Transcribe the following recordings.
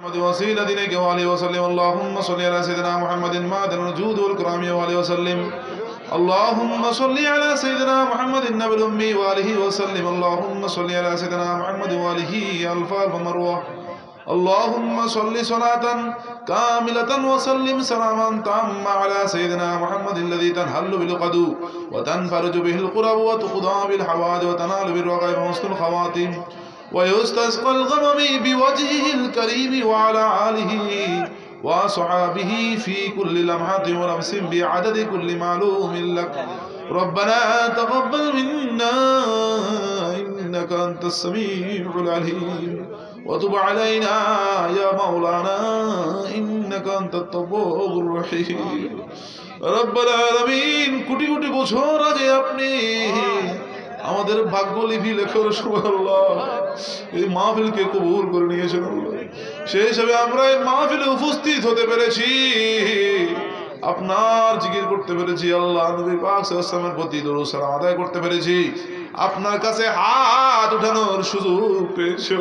وسيلة إليك وآله وسلم. اللهم صل على سيدنا محمد معدن الجود والكرام وآله وسلم. اللهم صل على سيدنا محمد النبي الأمي وآله وسلم. اللهم صل على سيدنا محمد وآله ألف ألف مرة. اللهم صل صلاة كاملة وسلم سلاما تاما على سيدنا محمد الذي تنحل بالقدو وتنفرج به القرب وتقضى بالحوادث وتنال بالرغائب وحسن الخواتيم ويستسقى الغمم بوجهه الكريم وعلى آله وصحابه في كل لمحة ولمس بعدد كل معلوم لك. ربنا تقبل منا إنك أنت السميع العليم وتب علينا يا مولانا إنك أنت التواب الرحيم. رب العالمين কোটি কোটি বছর আগে আপনি আমাদের ভাগ্য লিপি লেখার সময় আল্লাহ এই মাহফিলকে কবুল করে নিয়েছেন আল্লাহ। সেই হিসাবে আমরা এই মাহফিলে উপস্থিত হতে পেরেছি, আপনার জিকির করতে পেরেছি, আল্লাহ নবী পাক সাল্লাল্লাহু আলাইহি ওয়াসাল্লামের প্রতি দরুদ সালাম আদায় করতে পেরেছি, আপনার কাছে হাত উঠানোর সুযোগ পেয়েছি।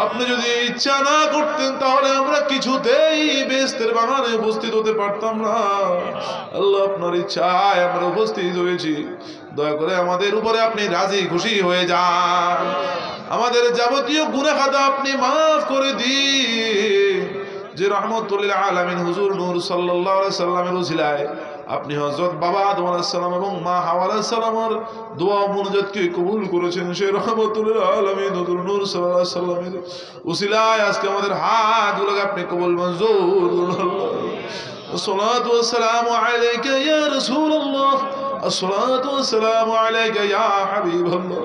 আপনি যদি ইচ্ছা না করতেন তাহলে আমরা কিছুতেই বেহেশতের বাগানে উপস্থিত হতে পারতাম না। আল্লাহ আপনার ইচ্ছায় আমরা উপস্থিত হয়েছি। দয়া করে আমাদের উপরে আপনি রাজি খুশি হয়ে যান, আমাদের যাবতীয় গুনাহ খাতা আপনি মাফ করে দিন। যে রহমতুল লিল আলামিন হুজুর নূর সাল্লাল্লাহু আলাইহি সাল্লামের উসিলায় আপনি হযরত বাবা আদম আলাইহিস সালাম এবং মা হাওয়া আলাইহিস সালামের দোয়া মুনাজাতকে কবুল করেছেন। সেই রহমতুল লিল আলামিন হুজুর নূর সাল্লাল্লাহু আলাইহি সাল্লামের উসিলায় আজকে আমাদের হাতগুলোকে আপনি কবুল মঞ্জুর করুন। الصلاة والسلام عليك يا رسول الله. الصلاة والسلام عليك يا حبيب الله.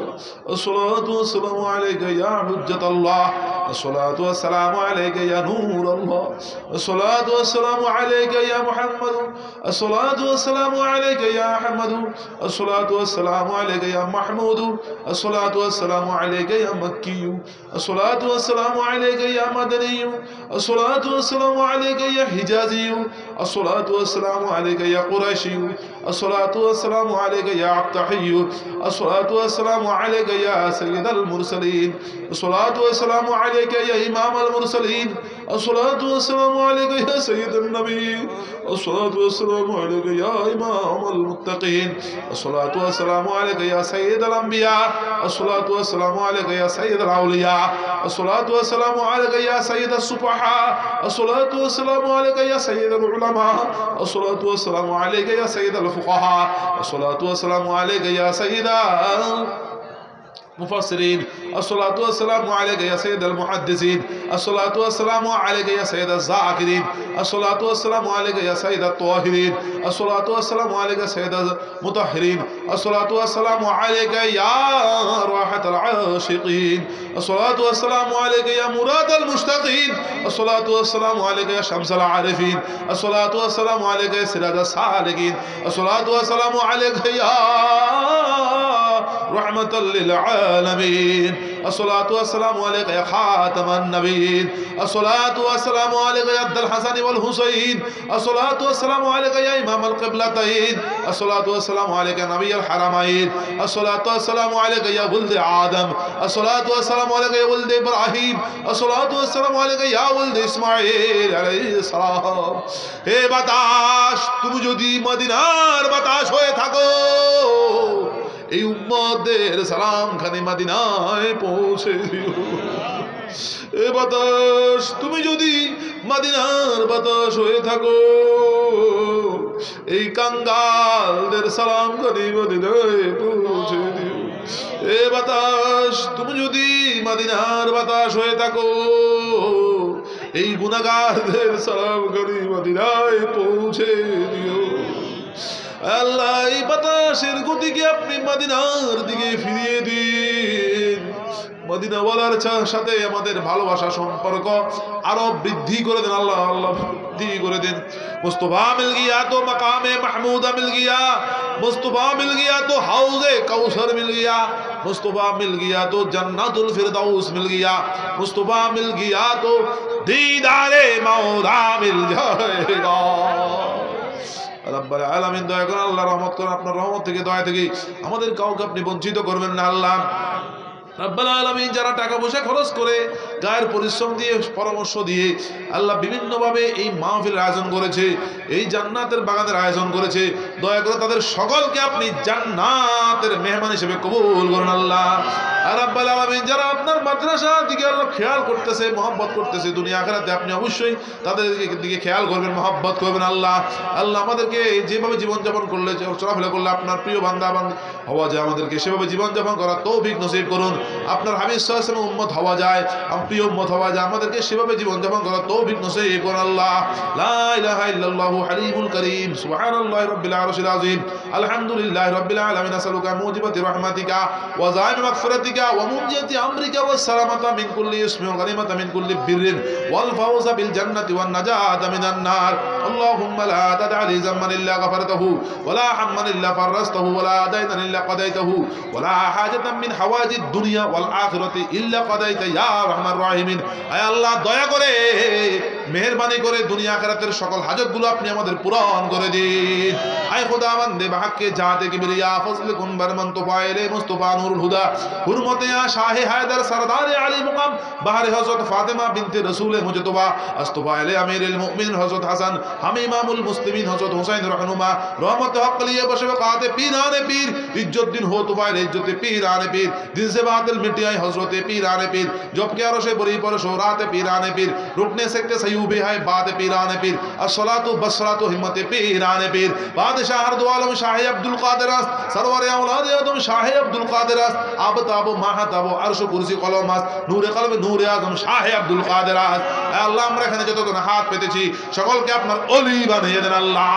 الصلاة والسلام عليك يا حجة الله. الصلاة والسلام عليك يا نور الله. الصلاة والسلام عليك يا محمد. الصلاة والسلام عليك يا أحمد. الصلاة والسلام عليك يا محمود. الصلاة والسلام عليك يا مكي. الصلاة والسلام عليك يا مدني. الصلاة والسلام عليك يا حجازي. الصلاة والسلام عليك يا قريشي. الصلاة والسلام عليك يا عبتحي. الصلاة والسلام عليك يا سيد المرسلين. الصلاة والسلام عليك يا إمام المرسلين. الصلاة والسلام عليك يا سيد النبي. الصلاة والسلام عليك يا إمام المتقين. الصلاة والسلام عليك يا سيد الأنبياء. الصلاة والسلام عليك يا سيد الأولياء. الصلاة والسلام عليك يا سيد السفحاء. الصلاة والسلام عليك يا سيد العلماء. الصلاة والسلام عليك يا سيد الفقهاء. الصلاة والسلام عليك يا سيد مفسرين. الصلاة والسلام عليك يا سيد المحدثين. الصلاة والسلام عليك يا سيد الذاكرين. الصلاة والسلام عليك يا سيد الطاهرين. الصلاة والسلام عليك يا سيد المطهرين. الصلاة والسلام عليك يا راحة العاشقين. الصلاة والسلام عليك يا مراد المشتاقين. الصلاة والسلام عليك يا شمس العارفين. الصلاة والسلام عليك يا سراج السالكين. الصلاة والسلام عليك يا رحمة للعالمين. الصلاة والسلام عليك يا خاتم النبيين. الصلاة والسلام عليك يا عبد الحسن والحسين. الصلاة والسلام عليك يا إمام القبلتين. الصلاة والسلام عليك يا نبي الحرمين. الصلاة والسلام عليك يا ولد آدم. الصلاة والسلام عليك يا ولد إبراهيم. الصلاة والسلام عليك يا ولد إسماعيل عليه السلام. হে বাতাস, তুমি যদি মদিনার বাতাস হয়ে থাকো, এই উম্মতদের সালাম খানি মদিনায় পৌঁছে দিও। এ বাতাস, তুমি যদি মদিনার বাতাস হয়ে থাকো, এই কাঙ্গালদের সালাম খানি মদিনায় পৌঁছে দিও। এ বাতাস, তুমি যদি মদিনার বাতাস হয়ে থাকো, এই গুনাহগারদের সালাম খানি মদিনায় পৌঁছে দিও। আল্লাহ, এই বাতাসের গতিকে আপনি মদিনার দিকে ফিরিয়ে দিন। মদিনাওয়ালার সাথে আমাদের ভালোবাসা সম্পর্ক আরো বৃদ্ধি করে দেন আল্লাহ। আল্লাহ বৃদ্ধি করে দেন। মুস্তফা মিল গিয়া তো মাকামে মাহমুদা মিল গিয়া। মুস্তফা মিল গিয়া তো হাউজে কাউসার মিল গিয়া। মুস্তফা মিল গিয়া তো জান্নাতুল ফিরদাউস মিল গিয়া। মুস্তফা মিল গিয়া তো দীদারে মওলা মিল जाएगा। রব্বুল আলামিন দয়া করে আল্লাহ রহমত করেন। আপনার রহমত থেকে দয়া থেকে আমাদের কাউকে আপনি বঞ্চিত করবেন না আল্লাহ। রব্বুল আলামিন যারা টাকা পয়সা খরচ করে গায়ের পরিশ্রম দিয়ে পরামর্শ দিয়ে আল্লাহ বিভিন্নভাবে এই মাহফিলের আয়োজন করেছে, এই জান্নাতের বাগানের আয়োজন করেছে, দয়া করে তাদের সকলকে আপনি জান্নাতের মেহমান হিসেবে কবুল করুন আল্লাহ। আর রব্বুল আলামিন যারা আপনার মাদ্রাসার দিকে আল্লাহ খেয়াল করতেছে, মহব্বত করতেছে, দুনিয়া আখিরাতে আপনি অবশ্যই তাদের দিকে খেয়াল করবেন, মহব্বত করবেন আল্লাহ। আল্লাহ আমাদেরকে যেভাবে জীবনযাপন করলে, চলাফেরা করলে আপনার প্রিয় বান্দা হওয়া যায়, আমাদেরকে সেভাবে জীবনযাপন করার তৌফিক নসিব করুন। আপনার হাবিব সাল্লাল্লাহু আলাইহি ওয়াসাল্লাম উম্মত হওয়া যায়, প্রিয় উম্মত হওয়া যায়, আমাদেরকে সেভাবে জীবনযাপন করার তৌফিক নসিব করুন আল্লাহ। লা ইলাহা ইল্লাল্লাহু হালিমুল কারীম, সুবহানাল্লাহি রাব্বিল আরশিল আযীম, আলহামদুলিল্লাহি রাব্বিল আলামিন, আসালুকা মুজিবাতি রাহমাতিকা ওয়া যাইমি মাগফিরাতিকা ওয়া মুনজিয়াতি আমরিকা ওয়াস সালামাতা মিন কুল্লি ইসমিন ওয়া গানিমাতা মিন কুল্লি বিররিন ওয়াল ফাওজা বিল জান্নাতি ওয়ান নাজাতা মিনান নার। আল্লাহুম্মা লা তাদা লি যামমান ইল্লা গফারতাহু ওয়া লা হাম্মান ইল্লা ফাররাজতাহু ওয়া লা দাইনান ইল্লা কাদাইতাহু ওয়া লা হাজাতান মিন হাওয়াজিদ দুনিয়া ওয়াল আখিরাতি ইল্লা কাদাইতা ইয়া রাহমানুর রাহিমিন। আয় আল্লাহ, দয়া করে মেহেরবানি করে দুনিয়া আখিরাতের সকল হাজতগুলো আপনি আমাদের পূরণ করে দিন। আয় খোদাবন্দে বাহকে জাতে কিবরিয়া ফজল কুন বরমান তোফাইলে মুস্তাফা নূরুল হুদা হুরমতে ইয়া শাহে হায়দার সরদার আলী মুকাম বাহরে হযরত ফাতেমা বিনতে রাসূল মুজতবা আস্তফাইলে আমিরুল মুমিনিন হযরত হাসান হাম ইমামুল মুসলিমিন হযরত হুসাইন রাহনুমা রহমত হক লিয়ে বশফাকাতে পীরানে পীর ইজ্জতদ্দিন हो তোফাইলে ইজ্জতে পীরানে পীর দিল से बातिल मिटाए हजरते पीराने पीर जब के अरशे बरी पर शोराते पीराने पीर रुकने सकते सयूबे है बात पीराने पीर अस्सलातु बस्सलातु हिम्मते पीराने पीर बादशाह हर दो आलम शाह अब्दुल कादिर सरवर औलाद आदम शाह अब्दुल कादिर आब ताब माहताब अर्श कुर्सी कलम नूरे कलब नूरे आजम शाह अब्दुल कादिर। আল্লাহ আমরা এখানে যতজন হাত পেতেছি সকলকে আপনার ওলি বানিয়ে দেন আল্লাহ,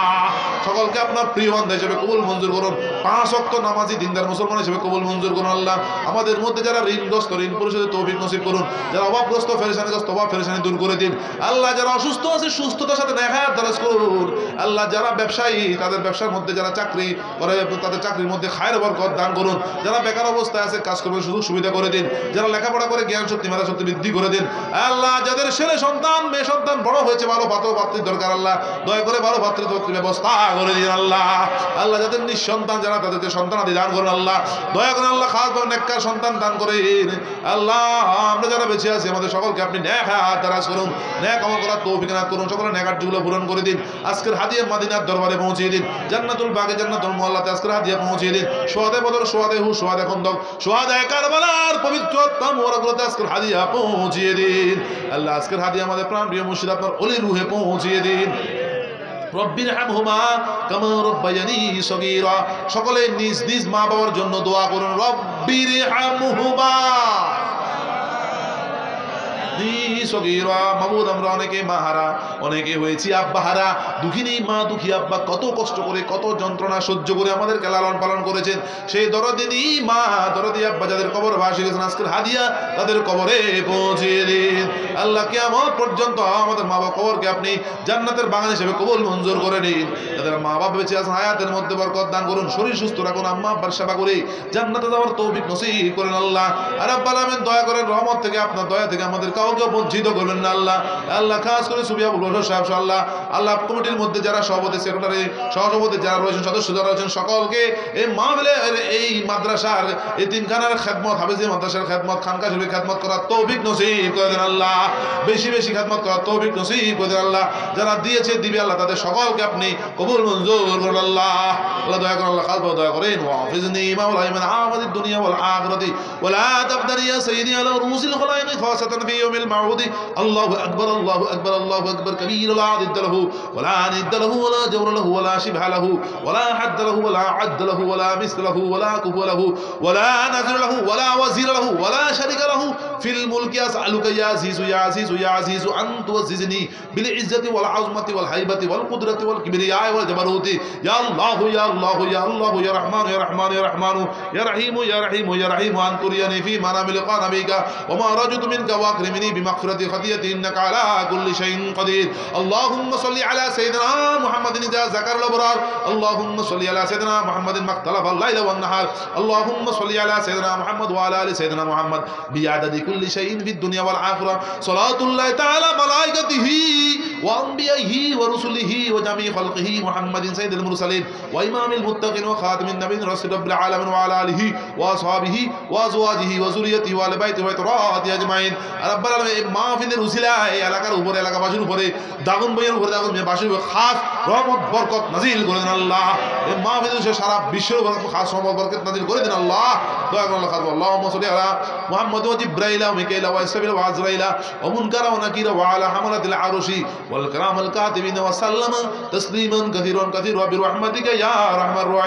সকলকে আপনার প্রিয় বান্দা হিসেবে কবুল মঞ্জুর করুন, পাঁচ ওয়াক্ত নামাজি দিনদার মুসলমান হিসেবে কবুল মঞ্জুর করুন আল্লাহ। আমাদের মধ্যে যারা ঋণগ্রস্ত ঋণ পরিশোধের তৌফিক নসিব করুন, যারা অভাবগ্রস্ত পেরেশানিগ্রস্ত অভাব পেরেশানি দূর করে দিন আল্লাহ। যারা অসুস্থ আছে সুস্থতার সাথে নেহায়াত দারাজ করুন আল্লাহ। যারা ব্যবসায়ী তাদের ব্যবসার মধ্যে যারা চাকরি করে তাদের চাকরির মধ্যে খায়ের বরকত দান করুন। যারা বেকার অবস্থায় আছে কাজ করবে সুযোগ সুবিধা করে দিন। যারা লেখাপড়া করে জ্ঞান শক্তি মেধা শক্তি বৃদ্ধি করে দিন আল্লাহ। যাদের ছেলে সন্তান মেয়ে সন্তান বড় হয়েছে ভালো পাত্র পাত্রীর দরকার আল্লাহ, দয়া করে ভালো পাত্রী ব্যবস্থা করে দিন আল্লাহ। আল্লাহ যাদের নিঃসন্তান যারা তাদেরকে সন্তানাদি দান করুন আল্লাহ, দয়া করে আল্লাহ খাস নেককার সন্তান দান করেন আল্লাহ। আমরা যারা বেঁচে আছি আমাদের সকলকে আপনি নেক হায়াত দারাজ করুন, নেক আমল করার তৌফিক নাত করুন, সকলের নেক আরজুগুলো পূরণ করে দিন। আজকের হাদিয়া মদিনার দরবারে পৌঁছিয়ে দিন, জান্নাতুল বাকি জান্নাতুল মুআল্লাতে আজকের হাদিয়া পৌঁছিয়ে দিন। সোহাদে বদর সোহাদে হু সোহাদে খন্দক সোহাদে কারবালার পবিত্র মোবারকগুলোতে আজকের হাদিয়া পৌঁছিয়ে দিন আল্লাহ। আজকের হাদিয়া আমাদের প্রাণপ্রিয় মুর্শিদ আপনার ওলি রুহে পৌঁছিয়ে দিন। রব্বিরহামহুমা কামা রাব্বায়ানি সগীরা, সকলে নিজ নিজ মা বাবার জন্য দোয়া করুন। রব্বিরহামহুমা মাহমুদ আমরা অনেকে মাহারা অনেকে হয়েছি আব্বাহারা, দুঃখিনী মা দুঃখী আব্বা কত কষ্ট করে কত যন্ত্রণা সহ্য করে আমাদেরকে লালন পালন করেছেন। সেই দরদিনী মা দরদি আব্বা যাদের কবর ভাসে গেছেন আজকের হাদিয়া তাদের কবরে পৌঁছে দিন আল্লাহ। কিয়ামত পর্যন্ত আমাদের মা বাবা কবরকে আপনি জান্নাতের বাগান হিসেবে কবুল মঞ্জুর করে নিন। যাদের মা বাবা বেঁচে আছেন হায়াতের মধ্যে বরকত দান করুন, শরীর সুস্থ রাখুন, আম্মা আব্বার সেবা করে জান্নাতে যাওয়ার তৌফিক নসিব করেন আল্লাহ। আর রাব্বুল আলামিন দয়া করেন, রহমত থেকে আপনার দয়া থেকে আমাদের কাউকে বঞ্চিত করবেন না আল্লাহ। আল্লাহ খাস করে সুবিয়া বুলবুল সাহেব আল্লাহ আল্লাহ কমিটির মধ্যে যারা সভাপতি সেক্রেটারি সহসভাপতি যারা রয়েছেন সদস্য যারা রয়েছেন সকলকে এই মাহফিলের এই মাদ্রাসার এতিমখানার খেদমত হাফেজি মাদ্রাসার খেদমত খানকা শরীফের খেদমত করার তৌফিক নসিব করে দেন আল্লাহ। বেশি বেশি খেদমত করার তৌফিক নসিব করে দেন আল্লাহ। যারা দিয়েছে দিবে আল্লাহ তাদের সকলকে আপনি কবুল মঞ্জুর করুন আল্লাহ। আল্লাহ দয়া করেন আল্লাহ খাস দয়া করেন। ওয়াফিজনি মাওলাই মিন আমাদিদ দুনিয়া ওয়াল আখিরাতি ওয়ালা তাবদানি ইয়া সাইয়্যিদি আলা রুসিল খলাইক খাসাতান ফি ইয়াউমিল মাউদি। আল্লাহু আকবার আল্লাহু আকবার আল্লাহু আকবার কবীরা লা আদিদ লাহু ওয়ালা নিদ লাহু ওয়ালা জাওরা লাহু ওয়ালা শিবহা লাহু ওয়ালা হাদ লাহু ওয়ালা আদ লাহু ওয়ালা মিসল লাহু ওয়ালা কুফু লাহু ওয়ালা নাজির লাহু ওয়ালা ওয়াজির লাহু ওয়ালা শারীকা লাহু ফিল মুলকি আসআলুকা ইয়া আজিজু ইয়া আজিজু ইয়া আজিজু আন তুযিজনি বিল ইজ্জতি ওয়াল আযমতি ওয়াল হাইবাতি ওয়াল কুদরতি ওয়াল কিবরিয়া ওয়াল জাবারুতি ইয়া আল্লাহু ইয়া আল্লাহু ইয়া আল্লাহু ইয়া রহমান ইয়া রহমান ইয়া রহমানু ইয়া রাহিমু ইয়া রাহিমু ইয়া রাহিমু আন তুরিয়ানি ফি মানামিল কানাবিকা ওয়া মা রাজুতু মিনকা ওয়া আকরিমনি বিমাগফিরাতি খাতিয়াতি ইন্নাকা আলা কুল্লি শাইইন কাদির। আল্লাহুম্মা সাল্লি আলা সাইয়্যিদিনা মুহাম্মাদিন ইযা যাকারাল আবরার। আল্লাহুম্মা সাল্লি আলা সাইয়্যিদিনা মুহাম্মাদিন মাক্তালাফাল লাইলা ওয়ান নাহার। আল্লাহুম্মা সাল্লি আলা সাইয়্যিদিনা মুহাম্মাদ ওয়া আলা আলি সাইয়্যিদিনা মুহাম্মাদ বিআদাদি কুল্লি শাইইন ফিদ দুনিয়া ওয়াল আখিরাহ। সালাতুল্লাহি তাআলা মালাইকাতিহি ওয়া আনবিয়াইহি ওয়া রুসুলিহি ওয়া জামি খালকিহি মুহাম্মাদিন সাইয়্যিদুল মুরসালিন ওয়া ইমামিল মুত্তাকিন ওয়া খাতামিন নাবিয়্যিন রাসূলিল আলামিন ওয়া আলা আলিহি ওয়া আসহাবিহি ওয়া আজওয়াজিহি ওয়া যুররিয়্যাতিহি ওয়া আলি বাইতিহি ওয়া তারাতিহি আজমাইন। রাব্বুল আলামিন এই মাহফিলের উসিলায় এই এলাকার উপরে, এলাকাবাসীর উপরে, দাগন ভাইয়ের উপরে, দাগন বাসীর উপরে খাস রহমত বরকত নাজিল করে দেন আল্লাহ। এই মাহফিলের সারা বিশ্বের উপর খাস রহমত বরকত নাজিল করে দেন আল্লাহ। দয়া করে আল্লাহ খাস আল্লাহুম্মা সাল্লি আলা মুহাম্মাদ ওয়া জিবরাইল ওয়া মিকাইল ওয়া ইসরাফিল ওয়া আজরাইল ওয়া মুনকার ওয়া নাকির ওয়া আলা হামালাতিল আরশি ওয়াল কিরামাল কাতিবিন ওয়া সাল্লামা তাসলিমান কাসীরান কাসীরা বিরহমাতিকা ইয়া আরহামার রাহিমিন।